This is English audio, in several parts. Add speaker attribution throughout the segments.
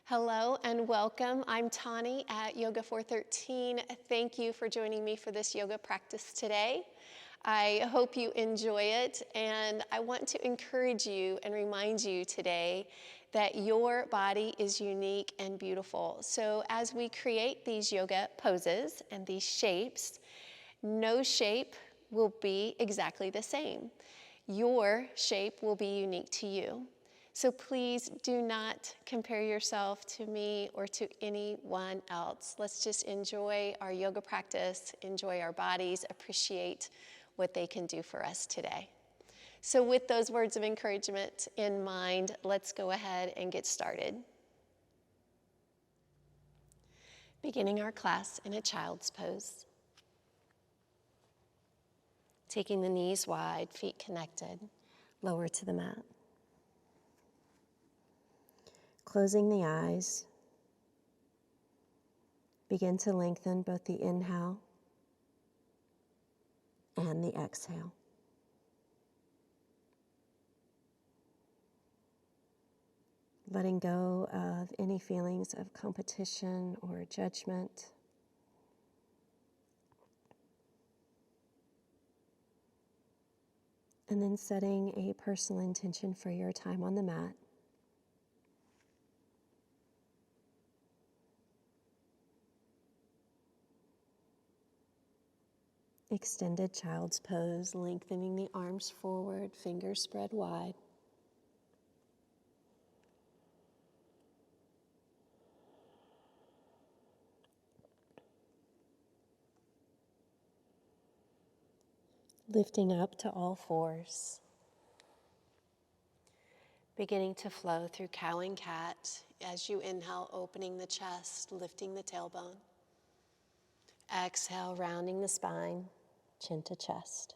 Speaker 1: Hello and welcome. I'm Tauni at Yoga 413. Thank you for joining me for this yoga practice today. I hope you enjoy it, and I want to encourage you and remind you today that your body is unique and beautiful. So as we create these yoga poses and these shapes, no shape will be exactly the same. Your shape will be unique to you. So please do not compare yourself to me or to anyone else. Let's just enjoy our yoga practice, enjoy our bodies, appreciate what they can do for us today. So with those words of encouragement in mind, let's go ahead and get started. Beginning our class in a child's pose. Taking the knees wide, feet connected, lower to the mat. Closing the eyes, begin to lengthen both the inhale and the exhale. Letting go of any feelings of competition or judgment. And then setting a personal intention for your time on the mat. Extended child's pose, lengthening the arms forward, fingers spread wide. Lifting up to all fours. Beginning to flow through cow and cat as you inhale, opening the chest, lifting the tailbone. Exhale, rounding the spine, chin to chest.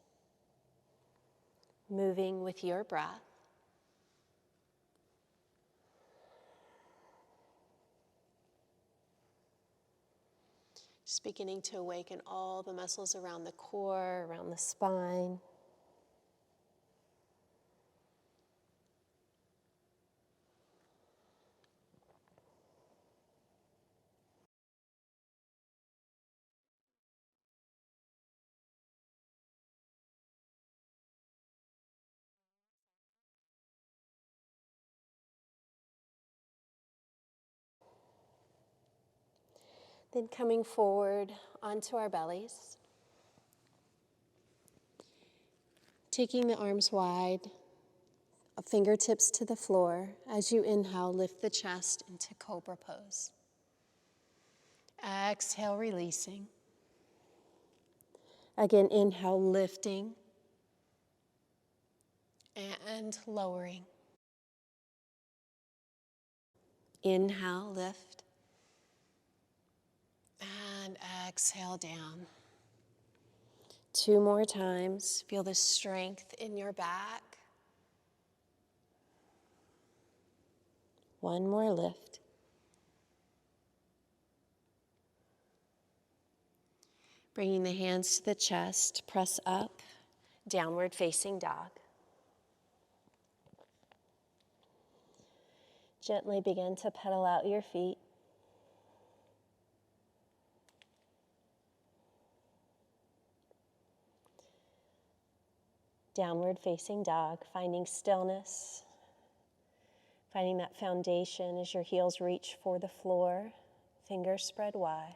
Speaker 1: Moving with your breath. Just beginning to awaken all the muscles around the core, around the spine. Then coming forward onto our bellies. Taking the arms wide, fingertips to the floor. As you inhale, lift the chest into cobra pose. Exhale, releasing. Again, inhale, lifting and lowering. Inhale, lift. And exhale down. 2 more times. Feel the strength in your back. 1 more lift. Bringing the hands to the chest, press up, downward facing dog. Gently begin to pedal out your feet. Downward facing dog, finding stillness, finding that foundation as your heels reach for the floor, fingers spread wide.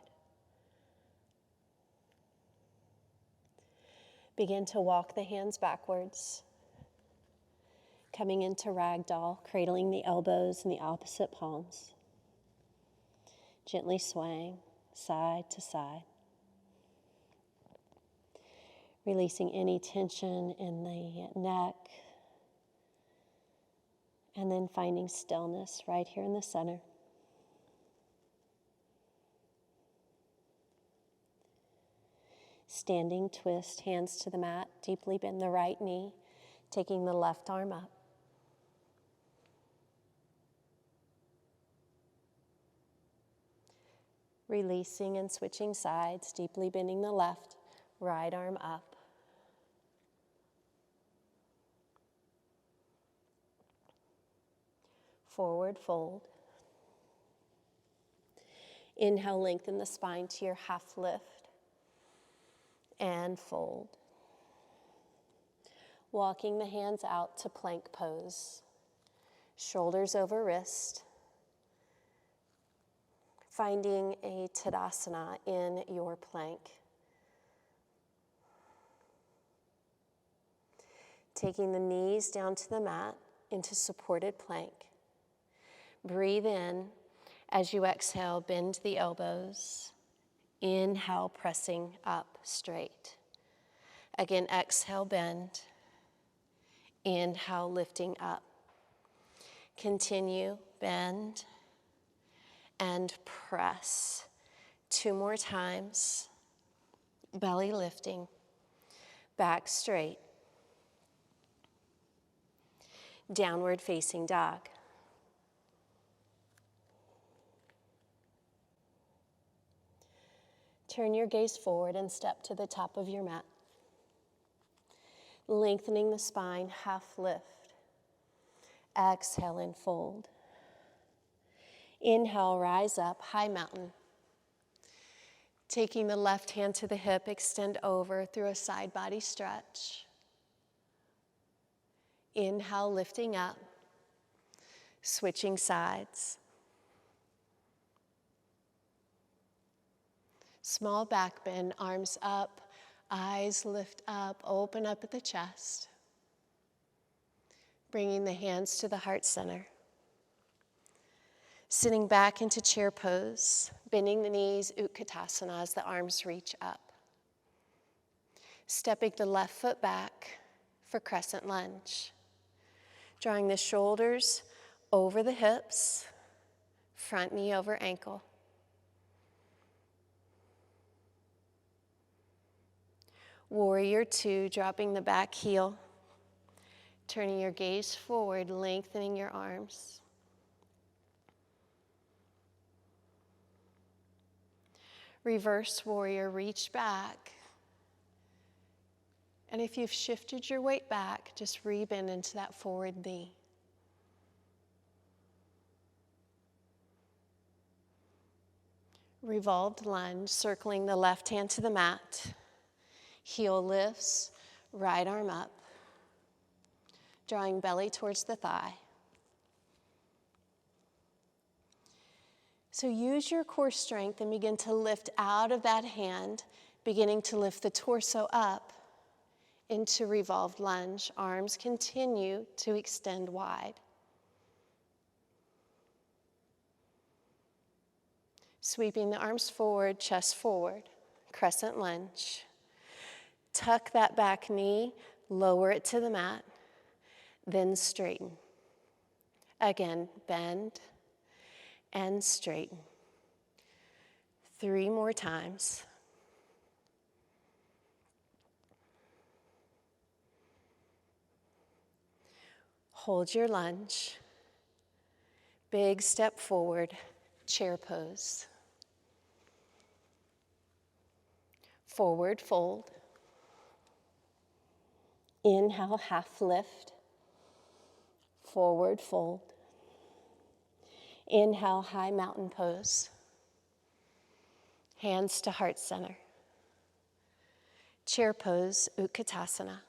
Speaker 1: Begin to walk the hands backwards, coming into ragdoll, cradling the elbows in the opposite palms. Gently swaying side to side. Releasing any tension in the neck. And then finding stillness right here in the center. Standing twist, hands to the mat, deeply bend the right knee, taking the left arm up. Releasing and switching sides, deeply bending the left, right arm up. Forward fold. Inhale, lengthen the spine to your half lift and fold. Walking the hands out to plank pose. Shoulders over wrist. Finding a Tadasana in your plank. Taking the knees down to the mat into supported plank. Breathe in. As you exhale, bend the elbows. Inhale, pressing up straight. Again, exhale, bend. Inhale, lifting up. Continue, bend, and press. 2 more times. Belly lifting. Back straight. Downward facing dog. Turn your gaze forward and step to the top of your mat. Lengthening the spine, half lift. Exhale and fold. Inhale, rise up, high mountain. Taking the left hand to the hip, extend over through a side body stretch. Inhale, lifting up. Switching sides. Small back bend, arms up, eyes lift up, open up at the chest. Bringing the hands to the heart center. Sitting back into chair pose, bending the knees, Utkatasana as the arms reach up. Stepping the left foot back for crescent lunge. Drawing the shoulders over the hips, front knee over ankle. Warrior 2, dropping the back heel, turning your gaze forward, lengthening your arms. Reverse warrior, reach back. And if you've shifted your weight back, just rebend into that forward knee. Revolved lunge, circling the left hand to the mat. Heel lifts, right arm up. Drawing belly towards the thigh. So use your core strength and begin to lift out of that hand, beginning to lift the torso up into revolved lunge. Arms continue to extend wide. Sweeping the arms forward, chest forward, crescent lunge. Tuck that back knee, lower it to the mat, then straighten. Again, bend and straighten. 3 more times. Hold your lunge. Big step forward, chair pose. Forward fold. Inhale, half lift. Forward fold. Inhale, high mountain pose. Hands to heart center. Chair pose, Utkatasana.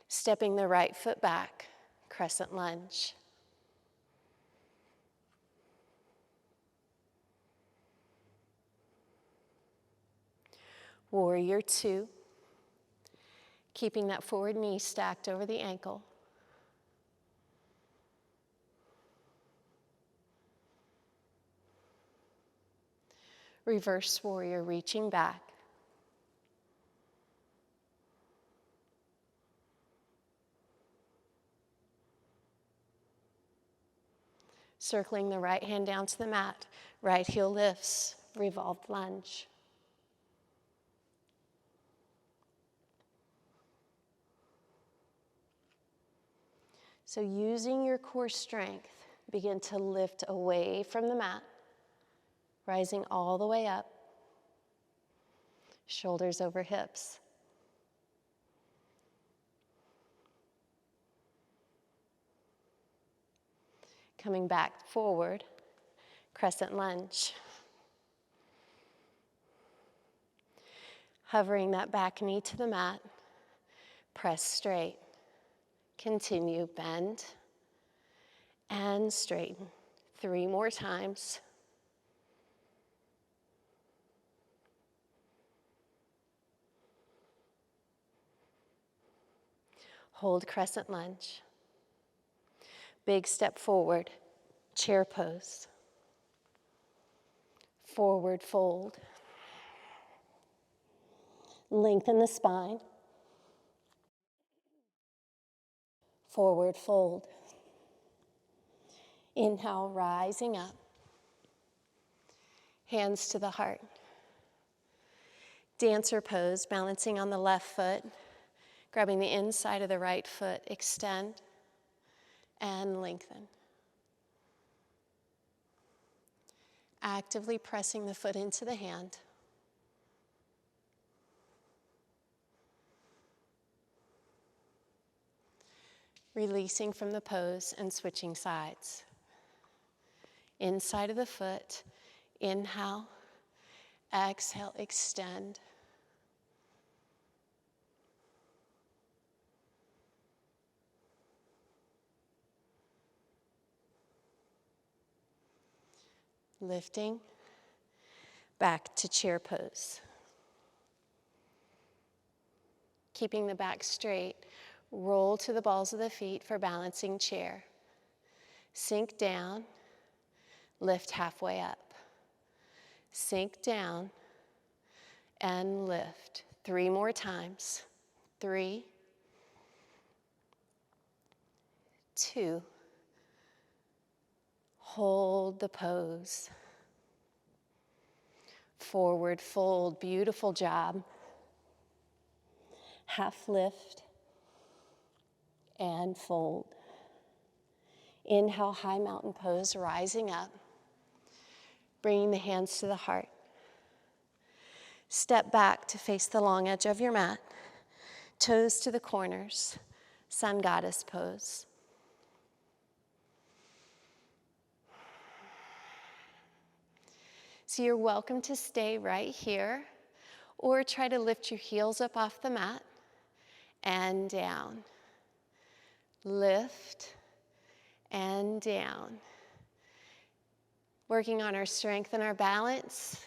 Speaker 1: Stepping the right foot back, crescent lunge. Warrior 2. Keeping that forward knee stacked over the ankle. Reverse warrior, reaching back. Circling the right hand down to the mat. Right heel lifts, revolved lunge. So using your core strength, begin to lift away from the mat, rising all the way up, shoulders over hips. Coming back forward, Crescent lunge. Hovering that back knee to the mat, press straight. Continue, bend and straighten. 3 more times. Hold crescent lunge. Big step forward, chair pose. Forward fold. Lengthen the spine. Forward fold. Inhale, rising up. Hands to the heart. Dancer pose, balancing on the left foot, grabbing the inside of the right foot, extend and lengthen. Actively pressing the foot into the hand. Releasing from the pose and switching sides. Inside of the foot, inhale, exhale, extend. Lifting, back to chair pose. Keeping the back straight, roll to the balls of the feet for balancing chair. Sink down, lift halfway up. Sink down and lift. 3 more times. 3, 2, hold the pose. Forward fold, beautiful job. Half lift and fold. Inhale, high mountain pose, rising up. Bringing the hands to the heart. Step back to face the long edge of your mat. Toes to the corners. Sun Goddess pose. So you're welcome to stay right here or try to lift your heels up off the mat and down. Lift and down. Working on our strength and our balance.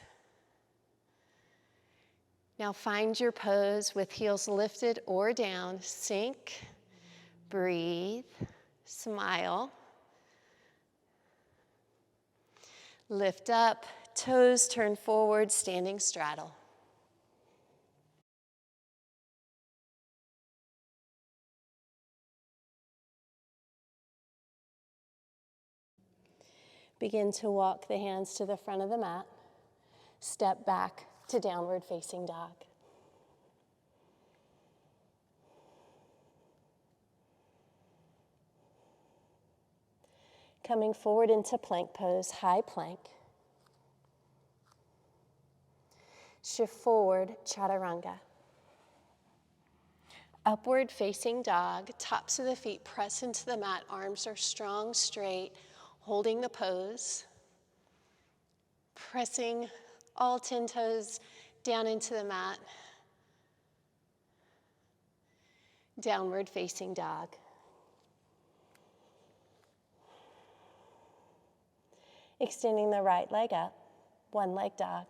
Speaker 1: Now find your pose with heels lifted or down. Sink, breathe, smile. Lift up, toes turn forward, standing straddle. Begin to walk the hands to the front of the mat. Step back to downward facing dog. Coming forward into plank pose, high plank. Shift forward, chaturanga. Upward facing dog, tops of the feet press into the mat, arms are strong, straight, holding the pose. Pressing all 10 toes down into the mat. Downward facing dog. Extending the right leg up, one leg dog.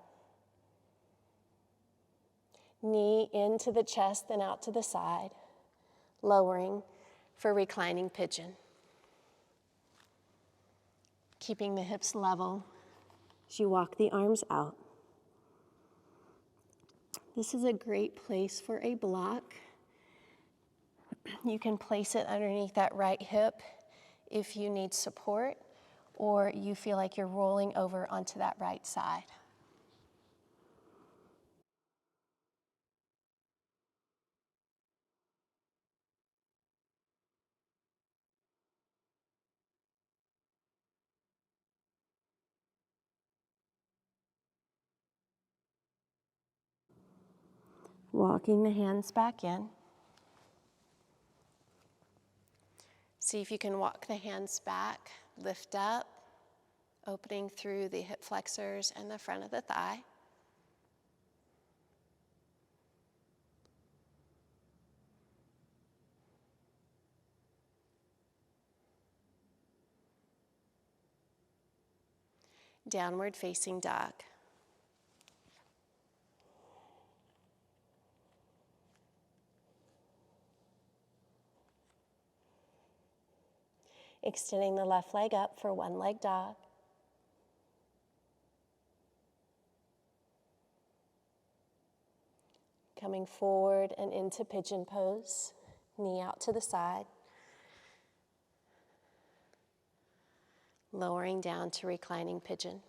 Speaker 1: Knee into the chest, then out to the side. Lowering for reclining pigeon. Keeping the hips level as you walk the arms out. This is a great place for a block. You can place it underneath that right hip if you need support, or you feel like you're rolling over onto that right side. Walking the hands back in. See if you can walk the hands back, lift up, opening through the hip flexors and the front of the thigh. Downward facing dog. Extending the left leg up for one leg dog. Coming forward and into pigeon pose, knee out to the side. Lowering down to reclining pigeon.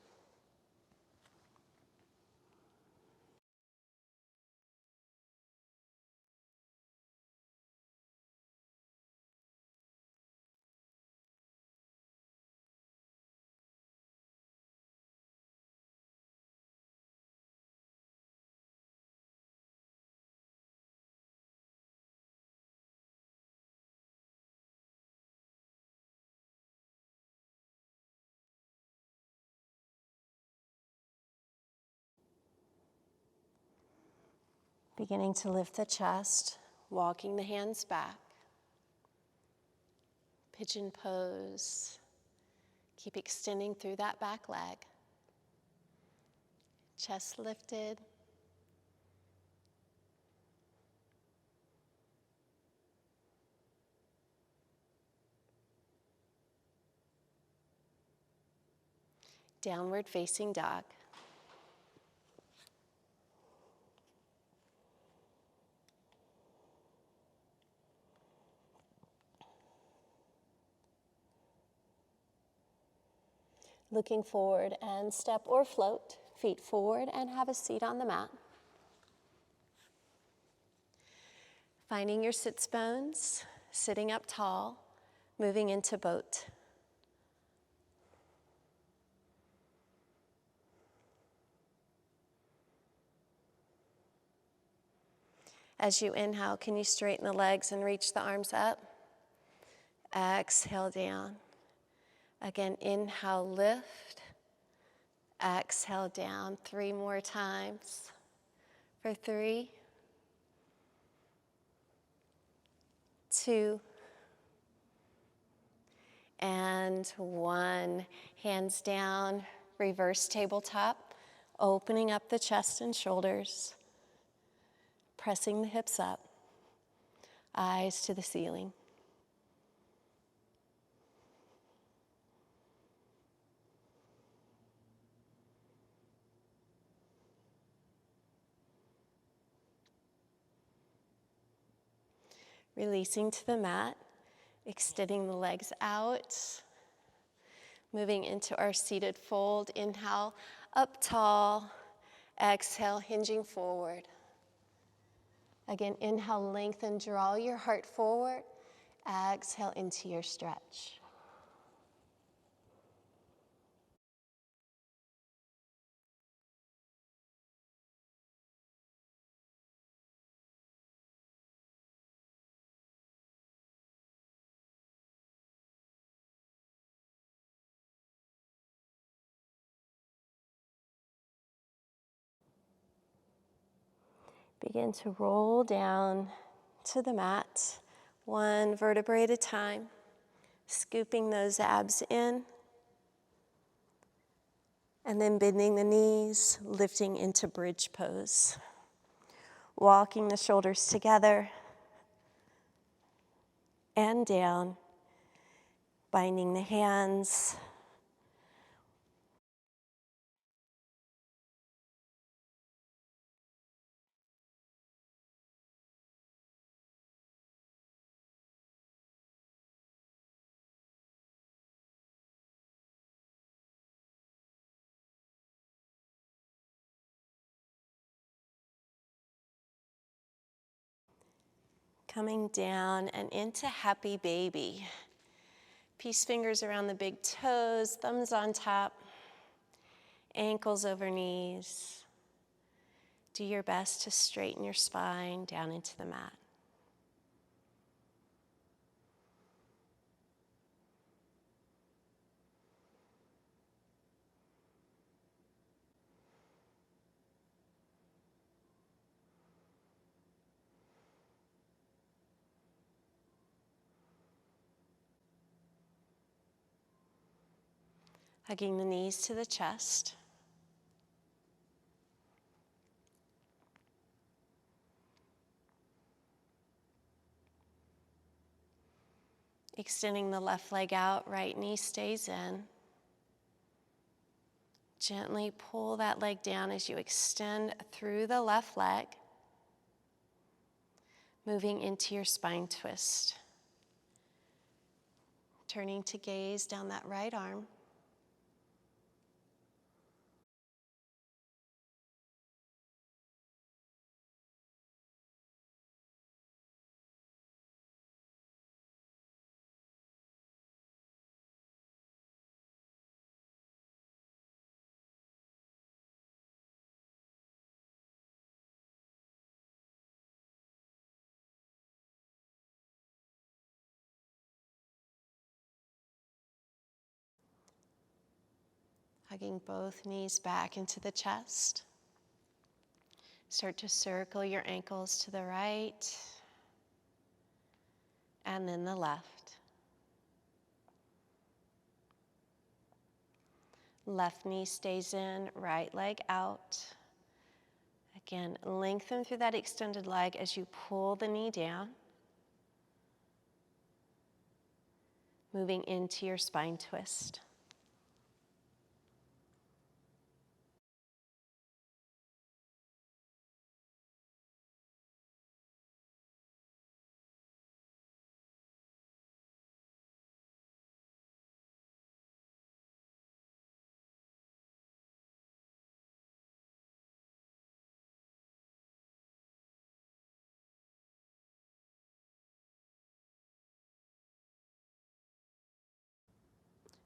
Speaker 1: Beginning to lift the chest, walking the hands back. Pigeon pose. Keep extending through that back leg. Chest lifted. Downward facing dog. Looking forward and step or float, feet forward and have a seat on the mat. Finding your sits bones, sitting up tall, moving into boat. As you inhale, can you straighten the legs and reach the arms up? Exhale down. Again, inhale, lift. Exhale down 3 more times. For 3, 2, and 1. Hands down, reverse tabletop, opening up the chest and shoulders, pressing the hips up, eyes to the ceiling. Releasing to the mat, extending the legs out, moving into our seated fold. Inhale, up tall. Exhale, hinging forward. Again, inhale, lengthen, draw your heart forward. Exhale into your stretch. Begin to roll down to the mat, 1 vertebrae at a time, scooping those abs in, and then bending the knees, lifting into bridge pose. Walking the shoulders together and down, binding the hands. Coming down and into happy baby. Peace fingers around the big toes, thumbs on top, ankles over knees. Do your best to straighten your spine down into the mat. Hugging the knees to the chest. Extending the left leg out, right knee stays in. Gently pull that leg down as you extend through the left leg, moving into your spine twist. Turning to gaze down that right arm. Hugging both knees back into the chest. Start to circle your ankles to the right and then the left. Left knee stays in, right leg out. Again, lengthen through that extended leg as you pull the knee down. Moving into your spine twist.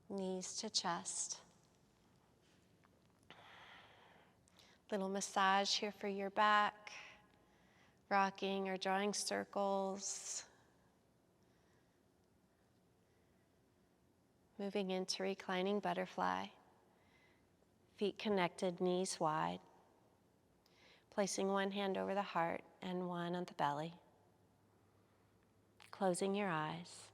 Speaker 1: Knees to chest. Little massage here for your back, rocking or drawing circles. Moving into reclining butterfly. Feet connected, knees wide. Placing one hand over the heart and one on the belly. Closing your eyes.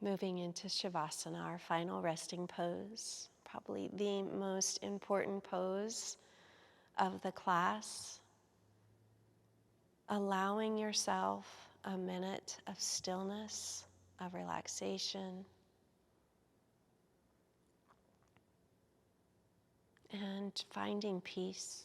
Speaker 1: Moving into Savasana, our final resting pose. Probably the most important pose of the class. Allowing yourself a minute of stillness, of relaxation, and finding peace.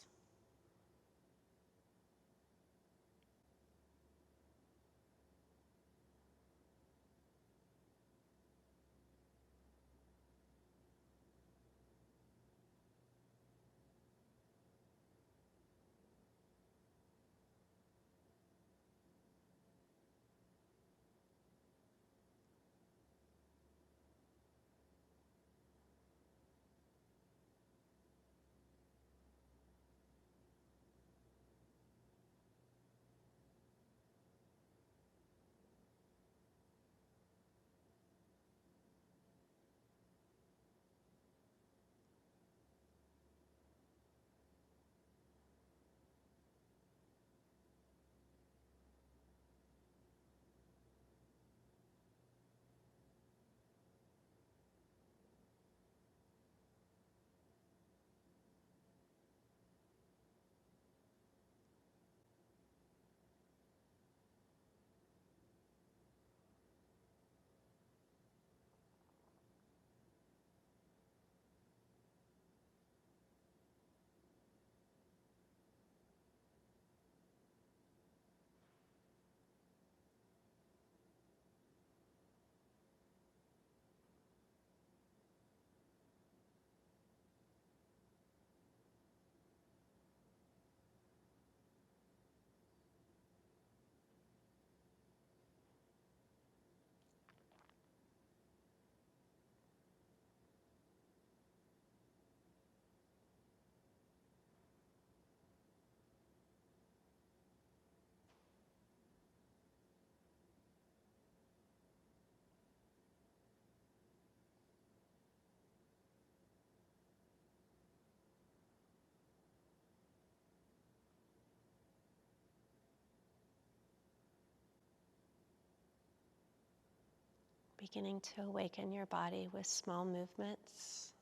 Speaker 2: beginning to awaken your body with small movements.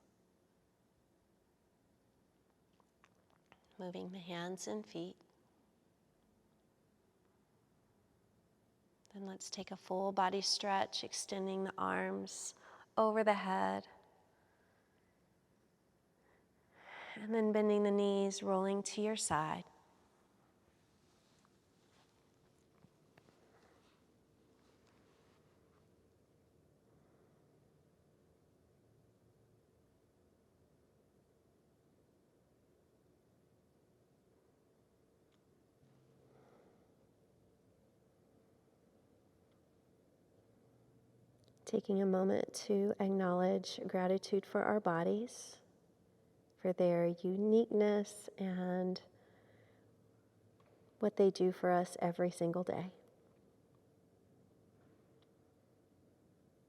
Speaker 2: Moving the hands and feet. Then let's take a full body stretch, extending the arms over the head. And then bending the knees, rolling to your side. Taking a moment to acknowledge gratitude for our bodies, for their uniqueness and what they do for us every single day.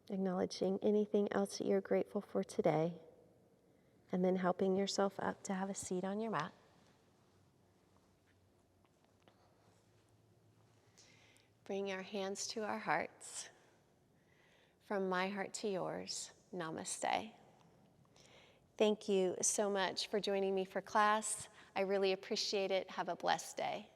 Speaker 2: Acknowledging anything else that you're grateful for today, and then helping yourself up to have a seat on your mat. Bring our hands to our hearts. From my heart to yours, namaste. Thank you so much for joining me for class. I really appreciate it. Have a blessed day.